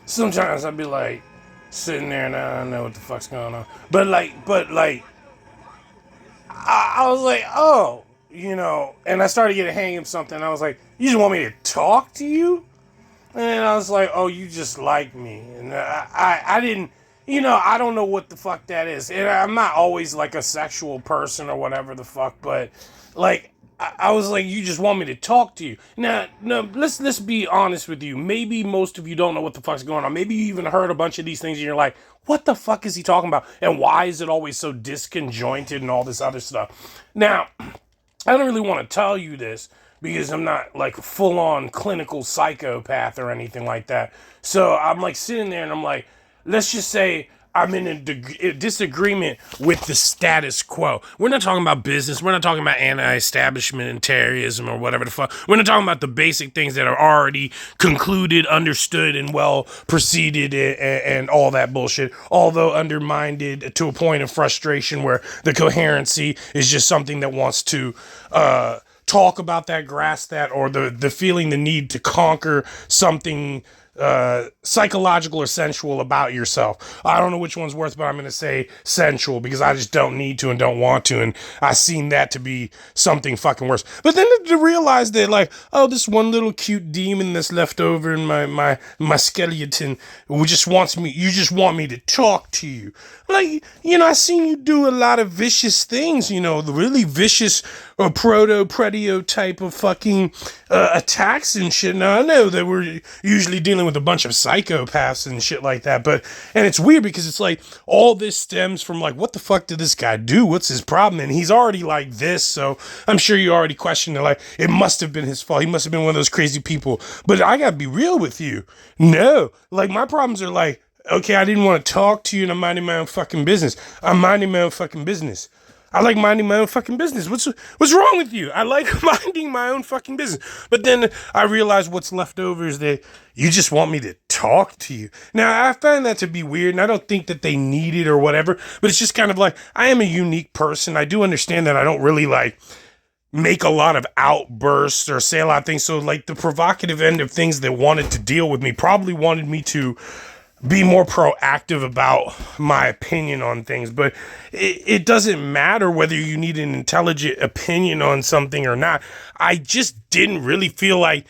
sometimes I'd be like sitting there and I don't know what the fuck's going on. But I was like, oh, and I started getting a hang of something. I was like, you just want me to talk to you? And I was like, oh, you just like me. And I didn't, I don't know what the fuck that is. And I'm not always like a sexual person or whatever the fuck, but like, I was like, you just want me to talk to you. Now, no, let's be honest with you. Maybe most of you don't know what the fuck's going on. Maybe you even heard a bunch of these things and you're like, what the fuck is he talking about? And why is it always so disconjointed and all this other stuff? Now, I don't really want to tell you this because I'm not like full on clinical psychopath or anything like that. So I'm like sitting there and I'm like, let's just say I'm in a disagreement with the status quo. We're not talking about business. We're not talking about anti-establishmentarianism or whatever the fuck. We're not talking about the basic things that are already concluded, understood, and well proceeded and all that bullshit. Although undermined to a point of frustration where the coherency is just something that wants to talk about that, grasp that, or the feeling, the need to conquer something psychological or sensual about yourself. I don't know which one's worse, but I'm going to say sensual because I just don't need to and don't want to. And I seen that to be something fucking worse. But then to realize that, like, oh, this one little cute demon that's left over in my skeleton who just wants me, you just want me to talk to you. Like, I seen you do a lot of vicious things, the really vicious proto-predio type of fucking attacks and shit. Now, I know that we're usually dealing with a bunch of psychopaths and shit like that, and it's weird because it's like all this stems from like, what the fuck did this guy do? What's his problem? And he's already like this, so I'm sure you already questioned it. Like, it must have been his fault. He must have been one of those crazy people. But I gotta be real with you. No, like my problems are like, okay, I didn't want to talk to you and I'm minding my own fucking business. I'm minding my own fucking business. I like minding my own fucking business. What's wrong with you? I like minding my own fucking business. But then I realize what's left over is that you just want me to talk to you. Now, I find that to be weird, and I don't think that they need it or whatever, but it's just kind of like, I am a unique person. I do understand that I don't really like make a lot of outbursts or say a lot of things. So like the provocative end of things that wanted to deal with me probably wanted me to be more proactive about my opinion on things, but it doesn't matter whether you need an intelligent opinion on something or not. I just didn't really feel like,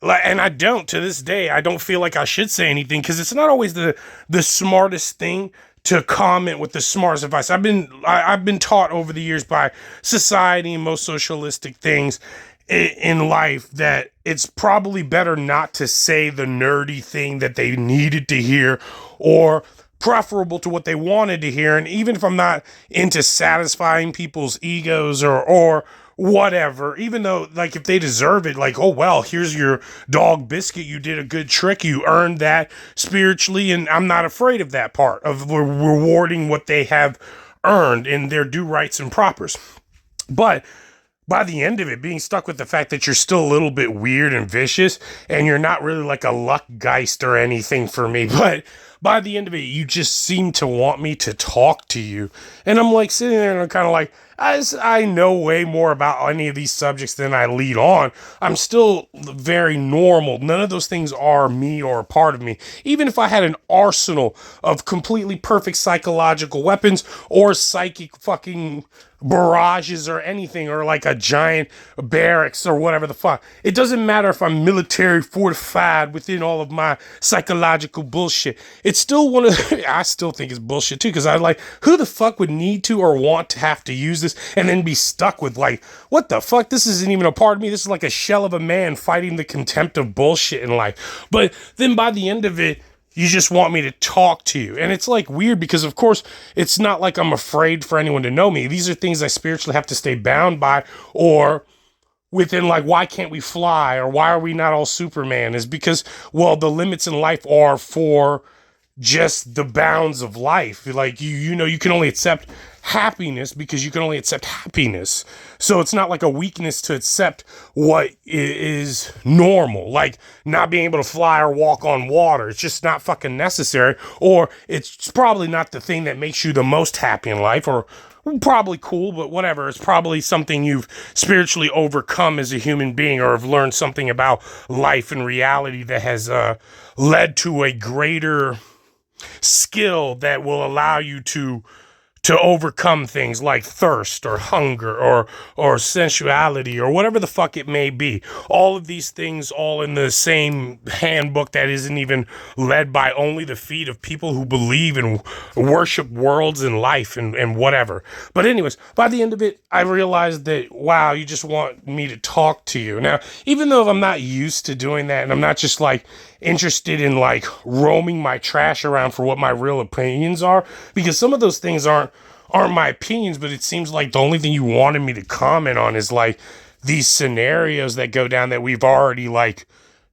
and I don't to this day, I don't feel like I should say anything because it's not always the smartest thing to comment with the smartest advice. I've been taught over the years by society and most socialistic things in life that it's probably better not to say the nerdy thing that they needed to hear or preferable to what they wanted to hear. And even if I'm not into satisfying people's egos or whatever, even though like if they deserve it, like, oh, well, here's your dog biscuit. You did a good trick. You earned that spiritually. And I'm not afraid of that part of rewarding what they have earned in their due rights and propers. But by the end of it, being stuck with the fact that you're still a little bit weird and vicious and you're not really like a luck geist or anything for me, but by the end of it, you just seem to want me to talk to you. And I'm like sitting there and I'm kind of like, I know way more about any of these subjects than I lead on. I'm still very normal. None of those things are me or a part of me. Even if I had an arsenal of completely perfect psychological weapons or psychic fucking barrages or anything, or like a giant barracks or whatever the fuck. It doesn't matter if I'm military fortified within all of my psychological bullshit. It's still one of I still think it's bullshit too, because I like, who the fuck would need to or want to have to use this and then be stuck with like, what the fuck? This isn't even a part of me. This is like a shell of a man fighting the contempt of bullshit in life. But then by the end of it, you just want me to talk to you. And it's like weird because, of course, it's not like I'm afraid for anyone to know me. These are things I spiritually have to stay bound by, or within like, why can't we fly? Or why are we not all Superman? Is because, well, the limits in life are for just the bounds of life. Like, you can only accept happiness because you can only accept happiness. So it's not like a weakness to accept what is normal, like not being able to fly or walk on water. It's just not fucking necessary, or it's probably not the thing that makes you the most happy in life, or probably cool, but whatever. It's probably something you've spiritually overcome as a human being, or have learned something about life and reality that has led to a greater skill that will allow you to overcome things like thirst or hunger or sensuality or whatever the fuck it may be. All of these things all in the same handbook that isn't even led by only the feet of people who believe and worship worlds and life and whatever. But anyways, by the end of it, I realized that, wow, you just want me to talk to you. Now, even though I'm not used to doing that, and I'm not just like interested in like roaming my trash around for what my real opinions are, because some of those things aren't my opinions, but it seems like the only thing you wanted me to comment on is like these scenarios that go down that we've already like,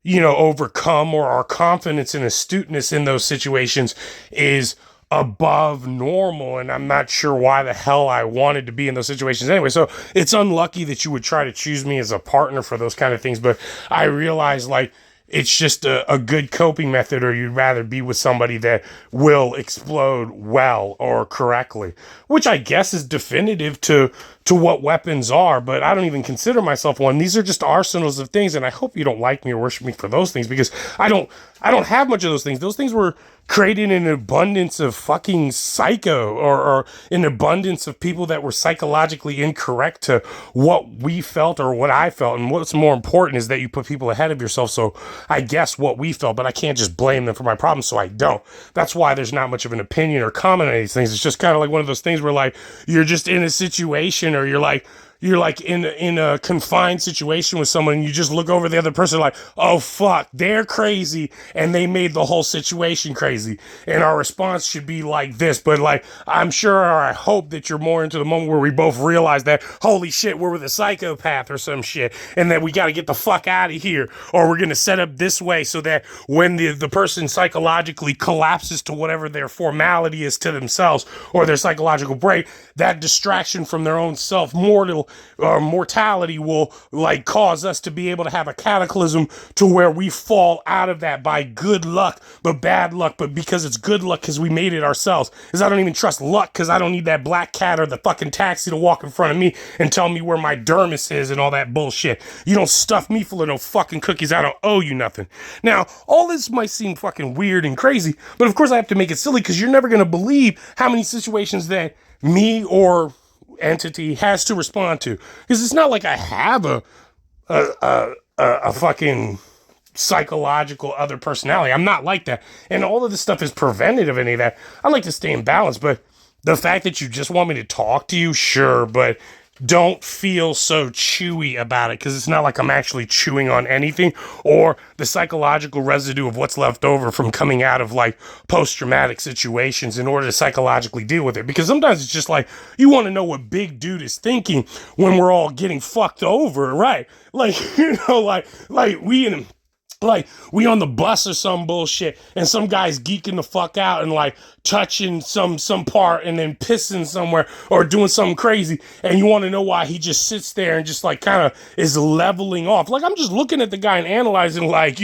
overcome, or our confidence and astuteness in those situations is above normal. And I'm not sure why the hell I wanted to be in those situations anyway. So it's unlucky that you would try to choose me as a partner for those kind of things. But I realize like, it's just a good coping method, or you'd rather be with somebody that will explode well or correctly, which I guess is definitive to what weapons are, but I don't even consider myself one. These are just arsenals of things, and I hope you don't like me or worship me for those things, because I don't have much of those things. Those things were created in an abundance of fucking psycho, or an abundance of people that were psychologically incorrect to what we felt or what I felt. And what's more important is that you put people ahead of yourself. So I guess what we felt, but I can't just blame them for my problems, so I don't. That's why there's not much of an opinion or comment on these things. It's just kind of like one of those things where like you're just in a situation, or you're like in a confined situation with someone, and you just look over the other person like, oh fuck, they're crazy and they made the whole situation crazy, and our response should be like this. But like, I'm sure, or I hope that you're more into the moment where we both realize that, holy shit, we're with a psychopath or some shit, and that we got to get the fuck out of here, or we're going to set up this way so that when the person psychologically collapses to whatever their formality is to themselves, or their psychological break, that distraction from their own mortality will like cause us to be able to have a cataclysm to where we fall out of that by good luck, but bad luck, but because it's good luck because we made it ourselves. Because I don't even trust luck, because I don't need that black cat or the fucking taxi to walk in front of me and tell me where my dermis is and all that bullshit. You don't stuff me full of no fucking cookies. I don't owe you nothing. Now, all this might seem fucking weird and crazy, but of course I have to make it silly, because you're never going to believe how many situations that me or entity has to respond to, because it's not like I have a fucking psychological other personality. I'm not like that, and all of this stuff is preventative of any of that. I like to stay in balance, but the fact that you just want me to talk to you, sure, but don't feel so chewy about it, because it's not like I'm actually chewing on anything, or the psychological residue of what's left over from coming out of like post-traumatic situations in order to psychologically deal with it. Because sometimes it's just like, you want to know what big dude is thinking when we're all getting fucked over, right? Like, we on the bus or some bullshit, and some guy's geeking the fuck out and like touching some part and then pissing somewhere or doing something crazy, and you want to know why he just sits there and just like kind of is leveling off. Like, I'm just looking at the guy and analyzing like,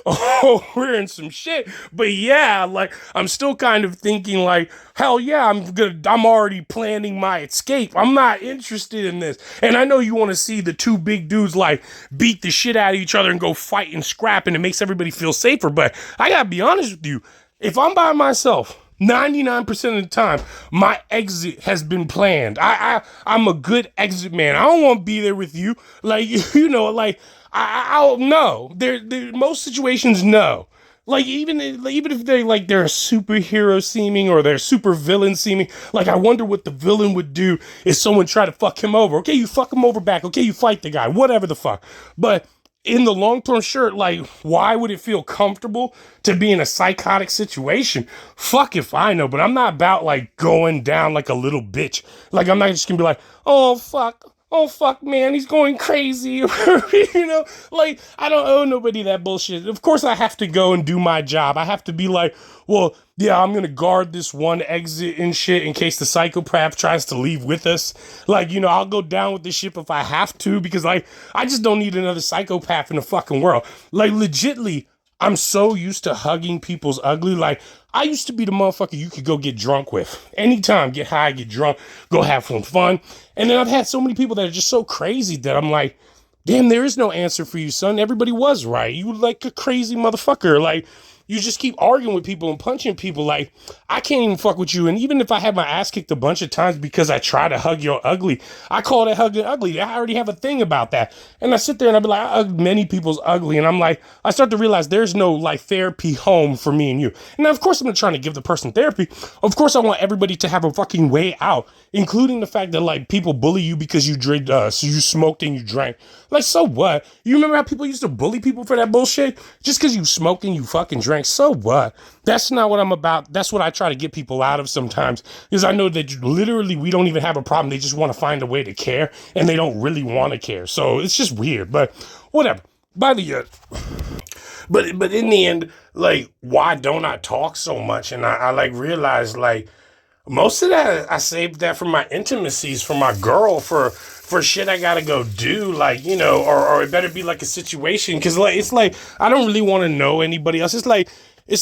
oh, we're in some shit. But yeah, like, I'm still kind of thinking like, hell yeah, I'm already planning my escape. I'm not interested in this. And I know you want to see the two big dudes like beat the shit out of each other and go fight and scrap, and it makes everybody feel safer. But I gotta be honest with you, if I'm by myself, 99% of the time, my exit has been planned. I'm a good exit man. I don't want to be there with you. Like, like, I don't know. Most situations, no. Like, even if they're superhero seeming or they're super villain seeming, like, I wonder what the villain would do if someone tried to fuck him over. Okay, you fuck him over back. Okay, you fight the guy, whatever the fuck. But in the long term, sure, like, why would it feel comfortable to be in a psychotic situation? Fuck if I know, but I'm not about like going down like a little bitch. Like, I'm not just gonna be like, oh fuck, man, he's going crazy. Like, I don't owe nobody that bullshit. Of course I have to go and do my job. I have to be like, well, yeah, I'm going to guard this one exit and shit in case the psychopath tries to leave with us. Like, I'll go down with this ship if I have to, because like, I just don't need another psychopath in the fucking world. Like, legitly, I'm so used to hugging people's ugly. Like, I used to be the motherfucker you could go get drunk with. Anytime, get high, get drunk, go have some fun. And then I've had so many people that are just so crazy that I'm like, damn, there is no answer for you, son. Everybody was right. You like a crazy motherfucker. Like, you just keep arguing with people and punching people. Like, I can't even fuck with you. And even if I had my ass kicked a bunch of times because I try to hug your ugly, I call that hugging ugly. I already have a thing about that. And I sit there and I be like, I hug many people's ugly. And I'm like, I start to realize there's no like therapy home for me and you. And now, of course, I'm not trying to give the person therapy. Of course, I want everybody to have a fucking way out, including the fact that like people bully you because you drink, so you smoked and you drank. Like, so what? You remember how people used to bully people for that bullshit? Just because you smoked and you fucking drank, so what? That's not what I'm about. That's what I try to get people out of sometimes, because I know that literally we don't even have a problem. They just want to find a way to care, and they don't really want to care. So it's just weird, but whatever. By the but in the end, like, why don't I talk so much? And I like realized like most of that I saved that for my intimacies, for my girl, for shit I gotta go do, like, you know, or it better be like a situation, because like it's like I don't really want to know anybody else. It's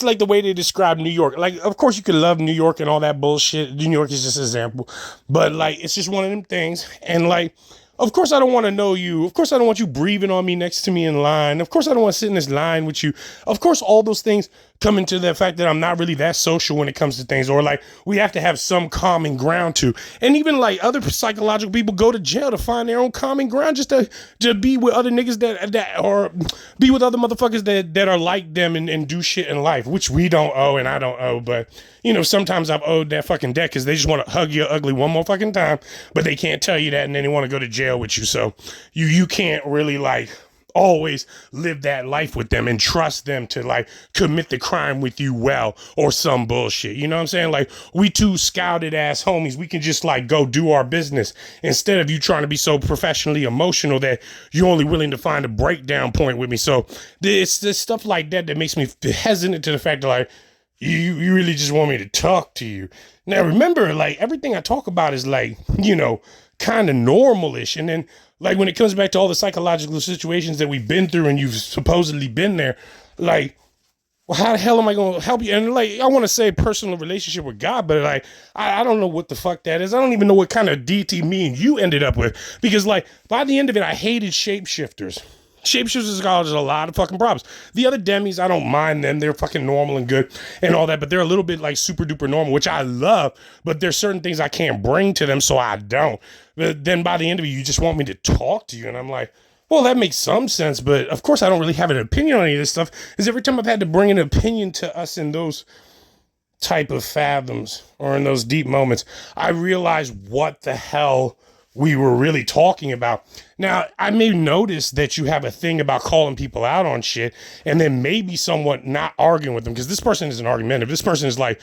like the way they describe New York. Like, of course you could love New York and all that bullshit. New York is just an example, but like it's just one of them things. And like, of course, I don't want to know you. Of course, I don't want you breathing on me next to me in line. Of course, I don't want to sit in this line with you. Of course, all those things come into the fact that I'm not really that social when it comes to things, or like we have to have some common ground to. And even like other psychological people go to jail to find their own common ground, just to be with other niggas that or be with other motherfuckers that are like them and do shit in life, which we don't owe and I don't owe. But you know, sometimes I've owed that fucking debt because they just want to hug you ugly one more fucking time, but they can't tell you that, and then they want to go to jail with you. So you can't really like always live that life with them and trust them to like commit the crime with you well or some bullshit. You know what I'm saying? Like, we two scouted ass homies, we can just like go do our business instead of you trying to be so professionally emotional that you're only willing to find a breakdown point with me. So it's this stuff like that that makes me hesitant to the fact that like you really just want me to talk to you. Now remember, like, everything I talk about is like, you know, kind of normal-ish. And then like when it comes back to all the psychological situations that we've been through and you've supposedly been there, like, well, how the hell am I going to help you? And like, I want to say personal relationship with God, but like, I don't know what the fuck that is. I don't even know what kind of DT me and you ended up with, because like by the end of it, I hated shapeshifters. Shapeshifters cause a lot of fucking problems. The other demis, I don't mind them. They're fucking normal and good and all that, but they're a little bit like super duper normal, which I love, but there's certain things I can't bring to them, so I don't. But then by the end of it, you just want me to talk to you, and I'm like, well, that makes some sense, but of course I don't really have an opinion on any of this stuff, because every time I've had to bring an opinion to us in those type of fathoms or in those deep moments, I realize what the hell we were really talking about. Now, I may notice that you have a thing about calling people out on shit and then maybe somewhat not arguing with them, because this person isn't argumentative. This person is like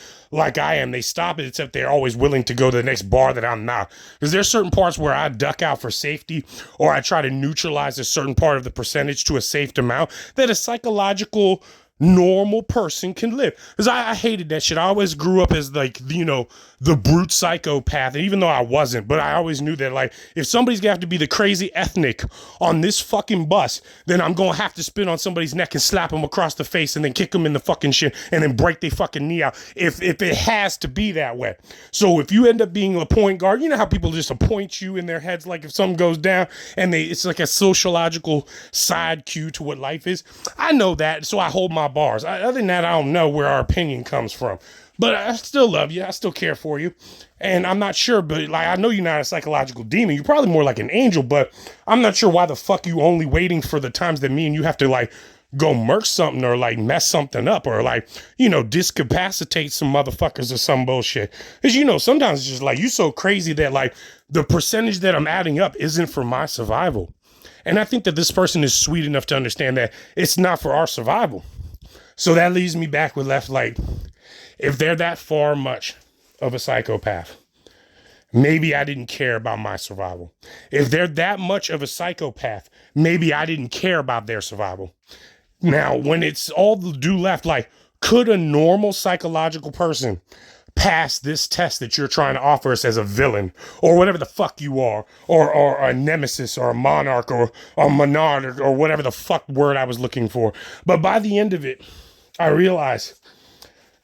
I am. They stop it, except they're always willing to go to the next bar that I'm not. Because there's certain parts where I duck out for safety, or I try to neutralize a certain part of the percentage to a safe amount that a psychological normal person can live. Because I hated that shit. I always grew up as like, you know, the brute psychopath, and even though I wasn't, but I always knew that like if somebody's gonna have to be the crazy ethnic on this fucking bus, then I'm gonna have to spit on somebody's neck and slap them across the face and then kick them in the fucking shit and then break their fucking knee out if it has to be that way. So if you end up being a point guard, you know how people just appoint you in their heads, like if something goes down and it's like a sociological side cue to what life is. I know that, so I hold my bars. Other than that, I don't know where our opinion comes from. But I still love you. I still care for you. And I'm not sure, but like, I know you're not a psychological demon. You're probably more like an angel, but I'm not sure why the fuck you only waiting for the times that me and you have to like go murk something or like mess something up or like, you know, discapacitate some motherfuckers or some bullshit. Because, you know, sometimes it's just like you so crazy that like the percentage that I'm adding up isn't for my survival. And I think that this person is sweet enough to understand that it's not for our survival. So that leaves me back with left like, if they're that far much of a psychopath, maybe I didn't care about my survival. If they're that much of a psychopath, maybe I didn't care about their survival. Now, when it's all the do left, like, could a normal psychological person pass this test that you're trying to offer us as a villain or whatever the fuck you are, or a nemesis or a monarch or a monarch or whatever the fuck word I was looking for. But by the end of it, I realized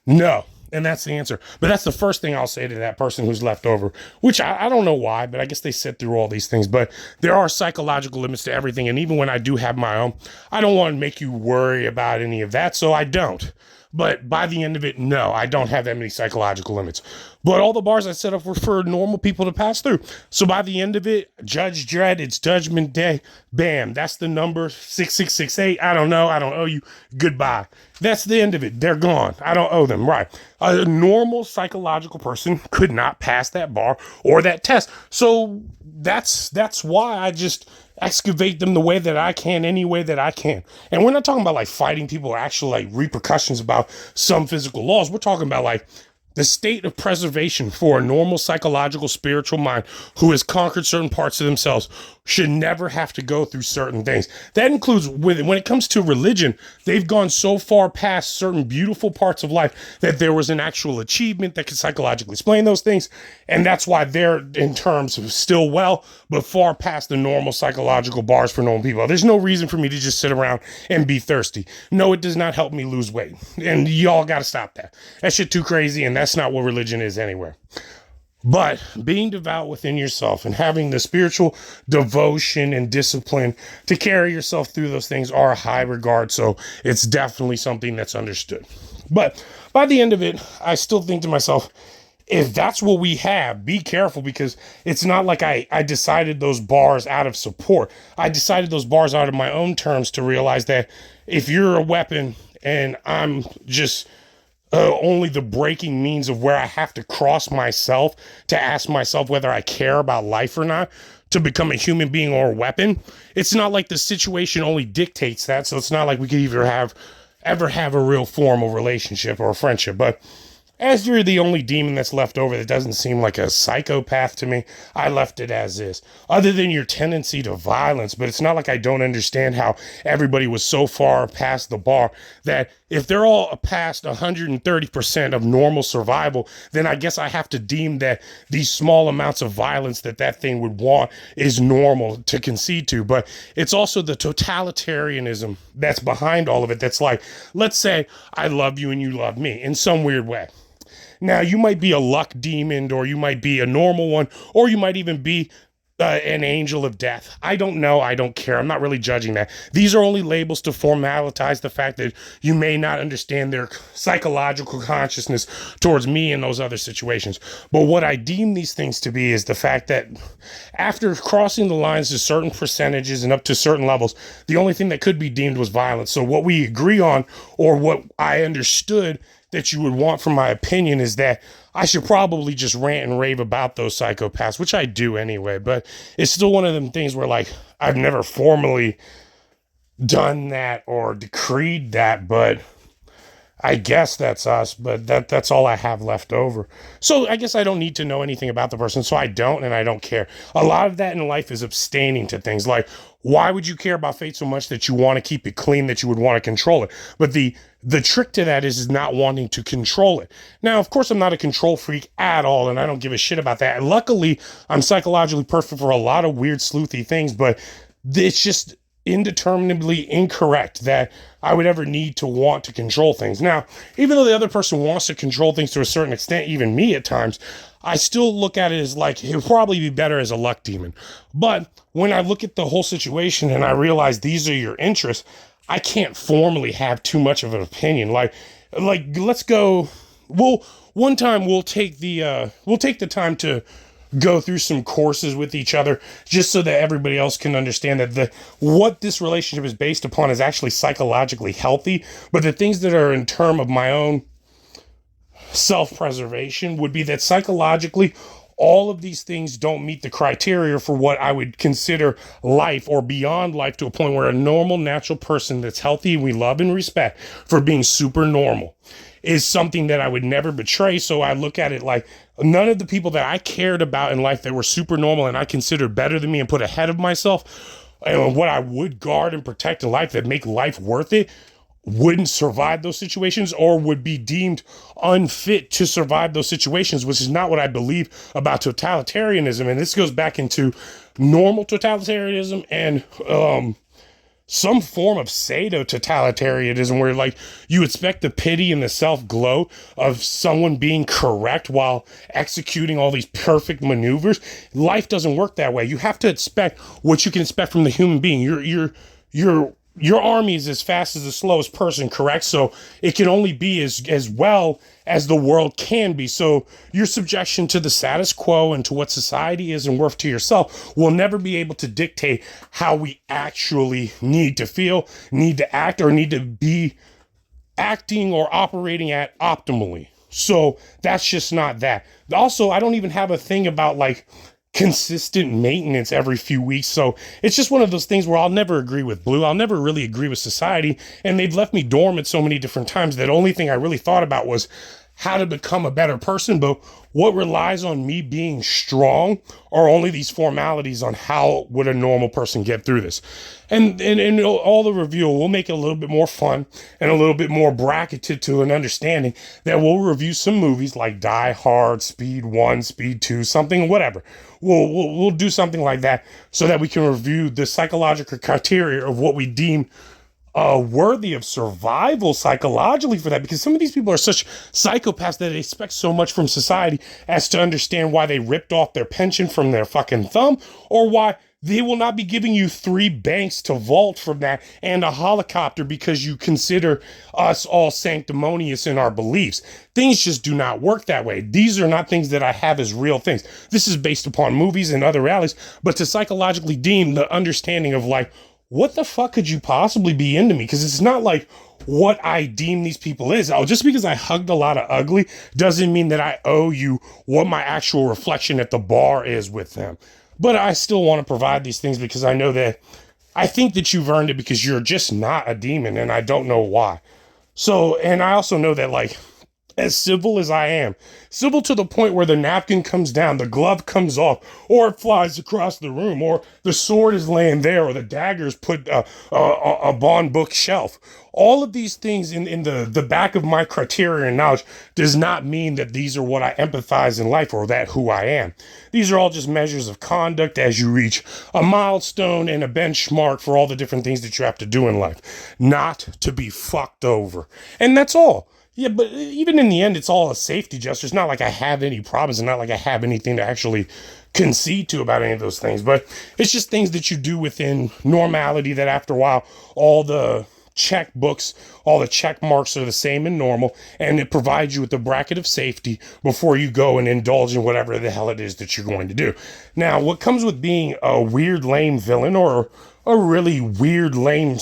no. And that's the answer. But that's the first thing I'll say to that person who's left over, which I don't know why, but I guess they sit through all these things. But there are psychological limits to everything. And even when I do have my own, I don't want to make you worry about any of that. So I don't. But by the end of it, no, I don't have that many psychological limits. But all the bars I set up were for normal people to pass through. So by the end of it, Judge Dredd, it's Judgment Day. Bam, that's the number 6668. I don't know. I don't owe you. Goodbye. That's the end of it. They're gone. I don't owe them. Right. A normal psychological person could not pass that bar or that test. So that's why I just excavate them the way that I can, any way that I can. And we're not talking about like fighting people or actual like repercussions about some physical laws. We're talking about like the state of preservation for a normal psychological spiritual mind who has conquered certain parts of themselves should never have to go through certain things. That includes when it comes to religion, they've gone so far past certain beautiful parts of life that there was an actual achievement that could psychologically explain those things. And that's why they're in terms of still well, but far past the normal psychological bars for normal people. There's no reason for me to just sit around and be thirsty. No, it does not help me lose weight. And y'all got to stop that. That shit too crazy. And that's not what religion is anywhere. But being devout within yourself and having the spiritual devotion and discipline to carry yourself through those things are a high regard. So it's definitely something that's understood. But by the end of it, I still think to myself, if that's what we have, be careful, because it's not like I decided those bars out of support. I decided those bars out of my own terms to realize that if you're a weapon and I'm just only the breaking means of where I have to cross myself to ask myself whether I care about life or not, to become a human being or a weapon. It's not like the situation only dictates that. So it's not like we could ever have a real formal relationship or a friendship. But as you're the only demon that's left over that doesn't seem like a psychopath to me, I left it as is. Other than your tendency to violence, but it's not like I don't understand how everybody was so far past the bar that if they're all past 130% of normal survival, then I guess I have to deem that these small amounts of violence that thing would want is normal to concede to. But it's also the totalitarianism that's behind all of it. That's like, let's say I love you and you love me in some weird way. Now, you might be a luck demon, or you might be a normal one, or you might even be an angel of death. I don't know. I don't care. I'm not really judging that. These are only labels to formalize the fact that you may not understand their psychological consciousness towards me in those other situations. But what I deem these things to be is the fact that after crossing the lines to certain percentages and up to certain levels, the only thing that could be deemed was violence. So what we agree on, or what I understood that you would want from my opinion, is that I should probably just rant and rave about those psychopaths, which I do anyway, but it's still one of them things where like I've never formally done that or decreed that, but I guess that's us, but that's all I have left over. So I guess I don't need to know anything about the person, so I don't, and I don't care. A lot of that in life is abstaining to things. Like, why would you care about fate so much that you want to keep it clean, that you would want to control it? But the trick to that is not wanting to control it. Now, of course, I'm not a control freak at all, and I don't give a shit about that. And luckily, I'm psychologically perfect for a lot of weird, sleuthy things, but it's just indeterminably incorrect that I would ever need to want to control things. Now, even though the other person wants to control things to a certain extent, even me at times, I still look at it as like, it would probably be better as a luck demon. But when I look at the whole situation and I realize these are your interests, I can't formally have too much of an opinion. Like let's go, one time we'll take the time to go through some courses with each other, just so that everybody else can understand that what this relationship is based upon is actually psychologically healthy. But the things that are in terms of my own self-preservation would be that psychologically, all of these things don't meet the criteria for what I would consider life or beyond life, to a point where a normal, natural person that's healthy, we love and respect for being super normal, is something that I would never betray. So I look at it like none of the people that I cared about in life that were super normal and I considered better than me and put ahead of myself, and what I would guard and protect in life that make life worth it, wouldn't survive those situations or would be deemed unfit to survive those situations, which is not what I believe about totalitarianism. And this goes back into normal totalitarianism and some form of pseudo totalitarianism where like you expect the pity and the self glow of someone being correct while executing all these perfect maneuvers. Life doesn't work that way. You have to expect what you can expect from the human being. Your army is as fast as the slowest person, correct? So it can only be as well as the world can be. So your subjection to the status quo and to what society is and worth to yourself will never be able to dictate how we actually need to feel, need to act, or need to be acting or operating at optimally. So that's just not that. Also, I don't even have a thing about like consistent maintenance every few weeks. So it's just one of those things where I'll never agree with Blue. I'll never really agree with society. And they've left me dormant so many different times that the only thing I really thought about was how to become a better person. But what relies on me being strong are only these formalities on how would a normal person get through this. And all the review will make it a little bit more fun and a little bit more bracketed to an understanding that we'll review some movies like Die Hard, Speed 1, Speed 2, something, whatever. We'll do something like that so that we can review the psychological criteria of what we deem worthy of survival psychologically for that, because some of these people are such psychopaths that they expect so much from society as to understand why they ripped off their pension from their fucking thumb, or why they will not be giving you 3 banks to vault from that and a helicopter because you consider us all sanctimonious in our beliefs. Things just do not work that way. These are not things that I have as real things. This is based upon movies and other realities, but to psychologically deem the understanding of like, what the fuck could you possibly be into me? Because it's not like what I deem these people is. Oh, just because I hugged a lot of ugly doesn't mean that I owe you what my actual reflection at the bar is with them. But I still want to provide these things because I know that I think that you've earned it because you're just not a demon, and I don't know why. So, and I also know that like, as civil as I am, civil to the point where the napkin comes down, the glove comes off, or it flies across the room, or the sword is laying there, or the dagger is put on bookshelf. All of these things in the back of my criteria and knowledge does not mean that these are what I empathize in life or that who I am. These are all just measures of conduct as you reach a milestone and a benchmark for all the different things that you have to do in life, not to be fucked over. And that's all. Yeah, but even in the end, it's all a safety gesture. It's not like I have any problems and not like I have anything to actually concede to about any of those things. But it's just things that you do within normality that after a while, all the checkbooks, all the check marks are the same and normal. And it provides you with the bracket of safety before you go and indulge in whatever the hell it is that you're going to do. Now, what comes with being a weird, lame villain or a really weird, lame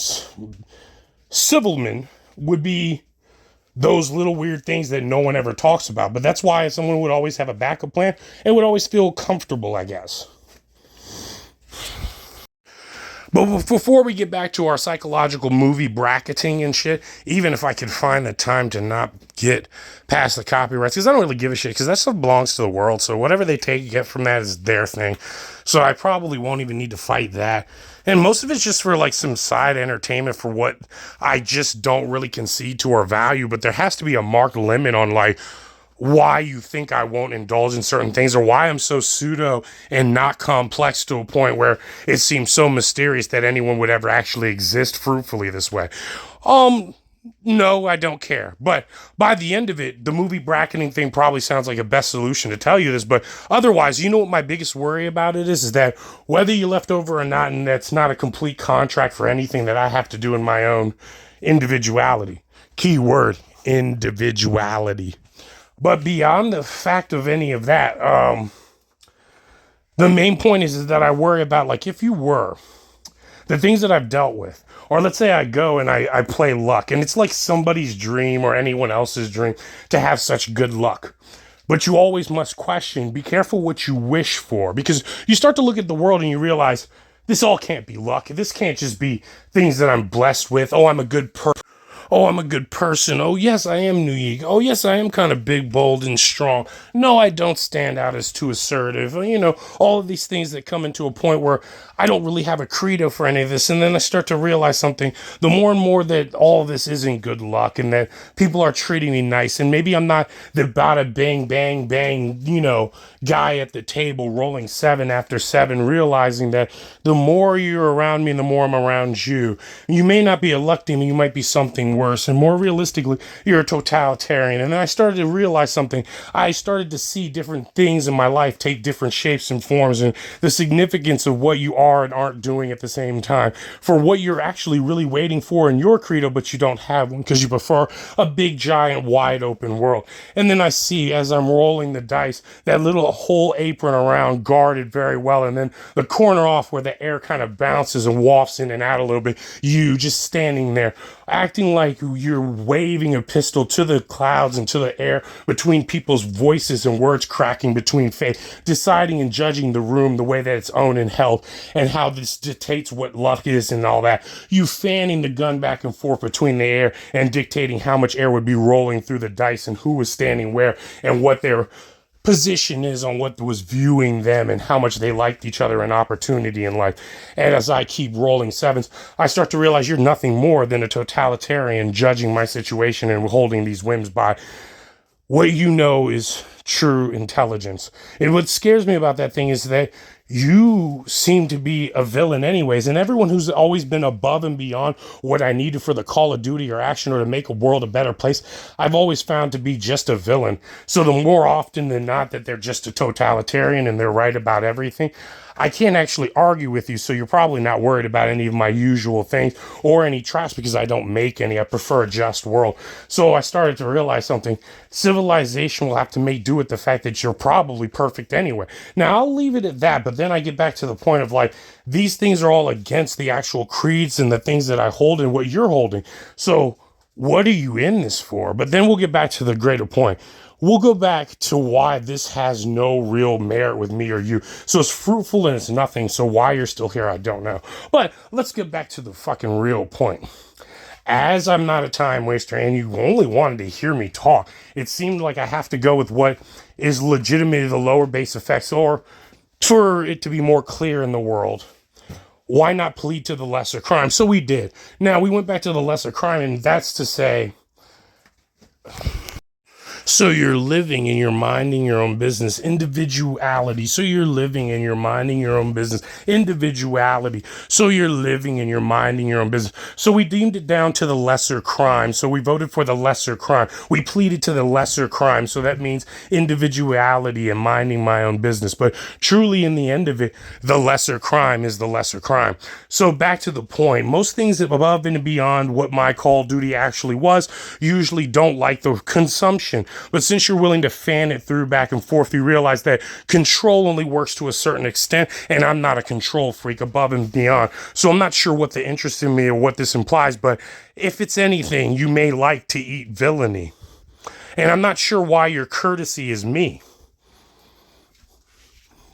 civilman would be those little weird things that no one ever talks about. But that's why someone would always have a backup plan and would always feel comfortable, I guess. But before we get back to our psychological movie bracketing and shit, even if I could find the time to not get past the copyrights, because I don't really give a shit, because that stuff belongs to the world. So whatever they get from that is their thing. So I probably won't even need to fight that. And most of it's just for like some side entertainment for what I just don't really concede to or value. But there has to be a marked limit on like why you think I won't indulge in certain things, or why I'm so pseudo and not complex to a point where it seems so mysterious that anyone would ever actually exist fruitfully this way. No, I don't care. But by the end of it, the movie bracketing thing probably sounds like a best solution to tell you this. But otherwise, you know what my biggest worry about it is that whether you're left over or not, and that's not a complete contract for anything that I have to do in my own individuality. Key word, individuality. But beyond the fact of any of that, the main point is that I worry about, like, if you were, the things that I've dealt with, or let's say I go and I play luck, and it's like somebody's dream or anyone else's dream to have such good luck. But you always must question, be careful what you wish for, because you start to look at the world and you realize this all can't be luck. This can't just be things that I'm blessed with. Oh, I'm a good person. Oh, I'm a good person. Oh, yes, I am unique. Oh, yes, I am kind of big, bold, and strong. No, I don't stand out as too assertive. All of these things that come into a point where I don't really have a credo for any of this. And then I start to realize something. The more and more that all of this isn't good luck and that people are treating me nice, and maybe I'm not the bada bang, bang, bang, guy at the table rolling seven after seven, realizing that the more you're around me, the more I'm around you. You may not be electing, you might be something worse. And more realistically, you're a totalitarian. And then I started to realize something. I started to see different things in my life take different shapes and forms, and the significance of what you are and aren't doing at the same time, for what you're actually really waiting for in your credo, but you don't have one because you prefer a big, giant, wide open world. And then I see, as I'm rolling the dice, that little whole apron around guarded very well, and then the corner off where the air kind of bounces and wafts in and out a little bit, you just standing there acting like you're waving a pistol to the clouds and to the air, between people's voices and words cracking between faith, deciding and judging the room the way that it's owned and held, and how this dictates what luck is and all that. You fanning the gun back and forth between the air and dictating how much air would be rolling through the dice and who was standing where and what their position is on what was viewing them and how much they liked each other and opportunity in life. And as I keep rolling sevens, I start to realize you're nothing more than a totalitarian judging my situation and holding these whims by what you know is true intelligence. And what scares me about that thing is that you seem to be a villain anyways, and everyone who's always been above and beyond what I needed for the call of duty or action or to make a world a better place, I've always found to be just a villain. So the more often than not that they're just a totalitarian and they're right about everything, I can't actually argue with you, so you're probably not worried about any of my usual things or any traps because I don't make any. I prefer a just world. So I started to realize something. Civilization will have to make do with the fact that you're probably perfect anyway. Now, I'll leave it at that, but then I get back to the point of like, these things are all against the actual creeds and the things that I hold and what you're holding. So what are you in this for? But then we'll get back to the greater point. We'll go back to why this has no real merit with me or you. So it's fruitful and it's nothing. So why you're still here, I don't know. But let's get back to the fucking real point. As I'm not a time waster and you only wanted to hear me talk, it seemed like I have to go with what is legitimately the lower base effects, or for it to be more clear in the world, why not plead to the lesser crime? So we did. Now we went back to the lesser crime, and that's to say, so you're living and you're minding your own business. Individuality. So you're living and you're minding your own business. Individuality. So you're living and you're minding your own business. So we deemed it down to the lesser crime. So we voted for the lesser crime. We pleaded to the lesser crime. So that means individuality and minding my own business. But truly, in the end of it, the lesser crime is the lesser crime. So back to the point. Most things above and beyond what my call duty actually was usually don't like the consumption. But since you're willing to fan it through back and forth, you realize that control only works to a certain extent, and I'm not a control freak above and beyond. So I'm not sure what the interest in me or what this implies, but if it's anything, you may like to eat villainy. And I'm not sure why your courtesy is me.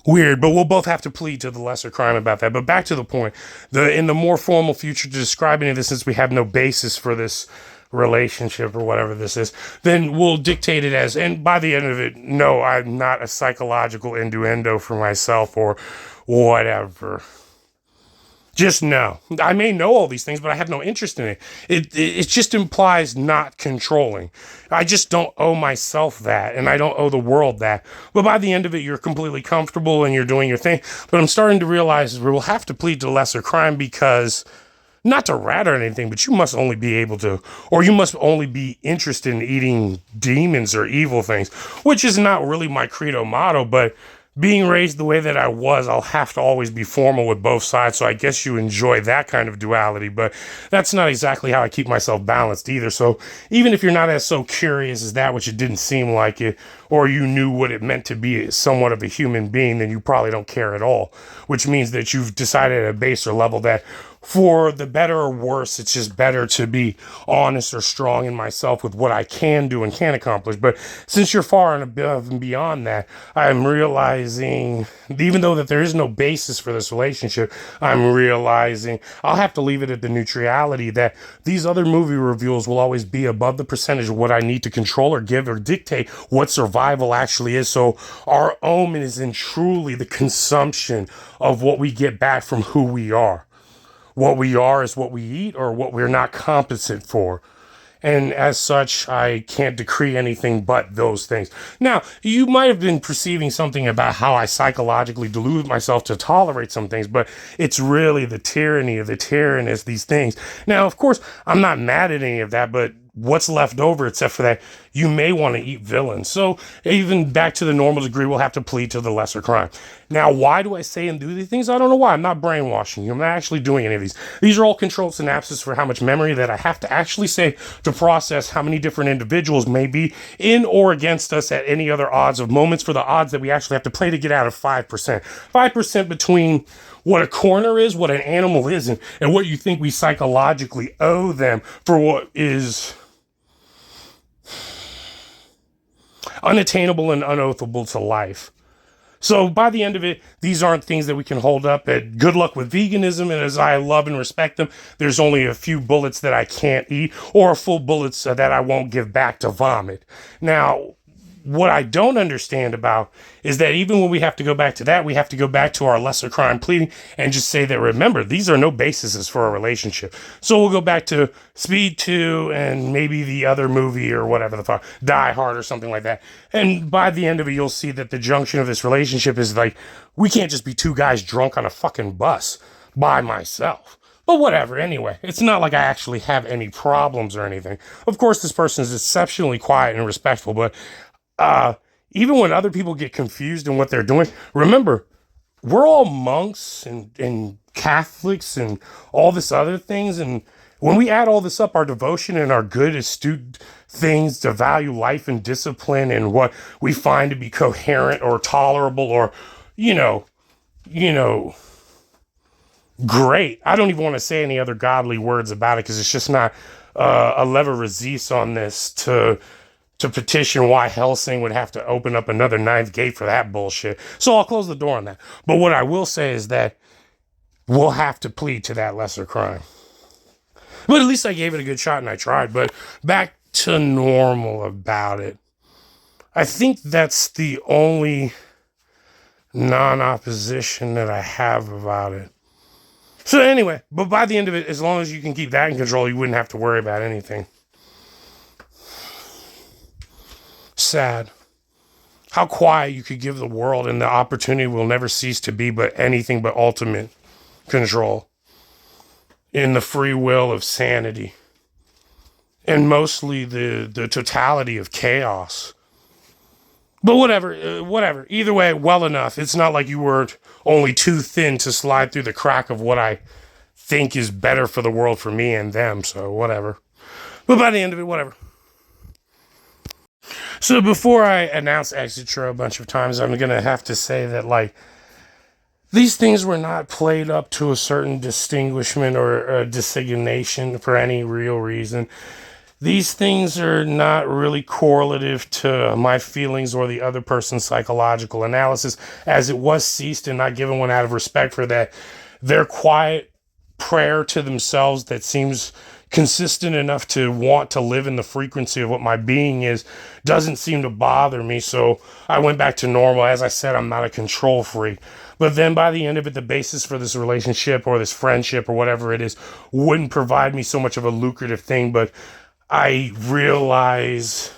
Weird, but we'll both have to plead to the lesser crime about that. But back to the point, in the more formal future, to describe any of this, since we have no basis for this relationship or whatever this is, then we'll dictate it as, and by the end of it, no, I'm not a psychological innuendo for myself or whatever. Just no. I may know all these things, but I have no interest in it. It just implies not controlling. I just don't owe myself that, and I don't owe the world that. But by the end of it, you're completely comfortable and you're doing your thing. But I'm starting to realize we'll have to plead to lesser crime because, not to rat or anything, but you must only be able to, or you must only be interested in eating demons or evil things, which is not really my credo motto, but being raised the way that I was, I'll have to always be formal with both sides, so I guess you enjoy that kind of duality, but that's not exactly how I keep myself balanced either. So even if you're not as so curious as that, which it didn't seem like it, or you knew what it meant to be somewhat of a human being, then you probably don't care at all, which means that you've decided at a baser level that for the better or worse, it's just better to be honest or strong in myself with what I can do and can accomplish. But since you're far and above and beyond that, I'm realizing, even though that there is no basis for this relationship, I'm realizing I'll have to leave it at the neutrality that these other movie reveals will always be above the percentage of what I need to control or give or dictate what survival actually is. So our omen is in truly the consumption of what we get back from who we are. What we are is what we eat or what we're not competent for. And as such, I can't decree anything but those things. Now, you might have been perceiving something about how I psychologically delude myself to tolerate some things, but it's really the tyranny of the tyrannous, these things. Now, of course, I'm not mad at any of that, but what's left over except for that you may want to eat villains. So even back to the normal degree, we'll have to plead to the lesser crime. Now, why do I say and do these things? I don't know why. I'm not brainwashing you. I'm not actually doing any of these. These are all controlled synapses for how much memory that I have to actually say to process how many different individuals may be in or against us at any other odds of moments for the odds that we actually have to play to get out of 5%. 5% between what a corner is, what an animal is, and what you think we psychologically owe them for what is unattainable and unoathable to life. So by the end of it, these aren't things that we can hold up at good luck with veganism. And as I love and respect them, there's only a few bullets that I can't eat or full bullets that I won't give back to vomit. Now, what I don't understand about is that even when we have to go back to that, we have to go back to our lesser crime pleading and just say that, remember, these are no bases for a relationship. So we'll go back to Speed 2 and maybe the other movie or whatever the fuck, Die Hard or something like that. And by the end of it, you'll see that the junction of this relationship is like, we can't just be two guys drunk on a fucking bus by myself. But whatever, anyway, it's not like I actually have any problems or anything. Of course, this person is exceptionally quiet and respectful, but even when other people get confused in what they're doing, remember, we're all monks and Catholics and all this other things. And when we add all this up, our devotion and our good, astute things to value life and discipline and what we find to be coherent or tolerable or, you know, great. I don't even want to say any other godly words about it because it's just not a lever resist on this to petition why Helsing would have to open up another ninth gate for that bullshit. So I'll close the door on that. But what I will say is that we'll have to plead to that lesser crime. But at least I gave it a good shot and I tried. But back to normal about it. I think that's the only non-opposition that I have about it. So anyway, but by the end of it, as long as you can keep that in control, you wouldn't have to worry about anything. Sad. How quiet you could give the world and the opportunity will never cease to be but anything but ultimate control in the free will of sanity and mostly the totality of chaos. But whatever. Either way, well enough. It's not like you were only too thin to slide through the crack of what I think is better for the world for me and them. So whatever. But by the end of it, whatever. So before I announce Exitra a bunch of times, I'm going to have to say that, like, these things were not played up to a certain distinguishment or a designation for any real reason. These things are not really correlative to my feelings or the other person's psychological analysis, as it was ceased and not given one out of respect for that. Their quiet prayer to themselves that seems consistent enough to want to live in the frequency of what my being is doesn't seem to bother me. So I went back to normal. As I said, I'm not a control freak. But then by the end of it, the basis for this relationship or this friendship or whatever it is wouldn't provide me so much of a lucrative thing. But I realize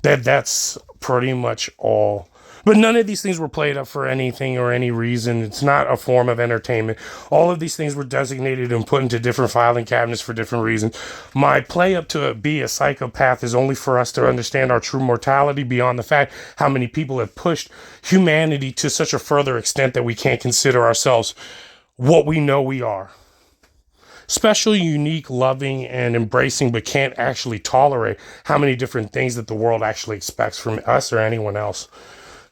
that that's pretty much all. But none of these things were played up for anything or any reason. It's not a form of entertainment. All of these things were designated and put into different filing cabinets for different reasons. My play up to be a psychopath is only for us to understand our true mortality beyond the fact how many people have pushed humanity to such a further extent that we can't consider ourselves what we know we are. Special, unique, loving, and embracing, but can't actually tolerate how many different things that the world actually expects from us or anyone else.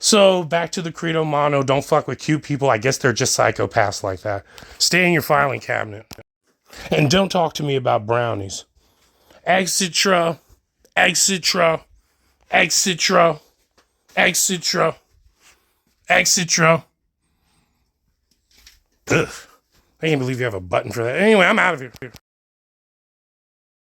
So back to the Credo Mono. Don't fuck with cute people. I guess they're just psychopaths like that. Stay in your filing cabinet. And don't talk to me about brownies. Etc. Etc. Etc. Etc. Etc. Ugh. I can't believe you have a button for that. Anyway, I'm out of here.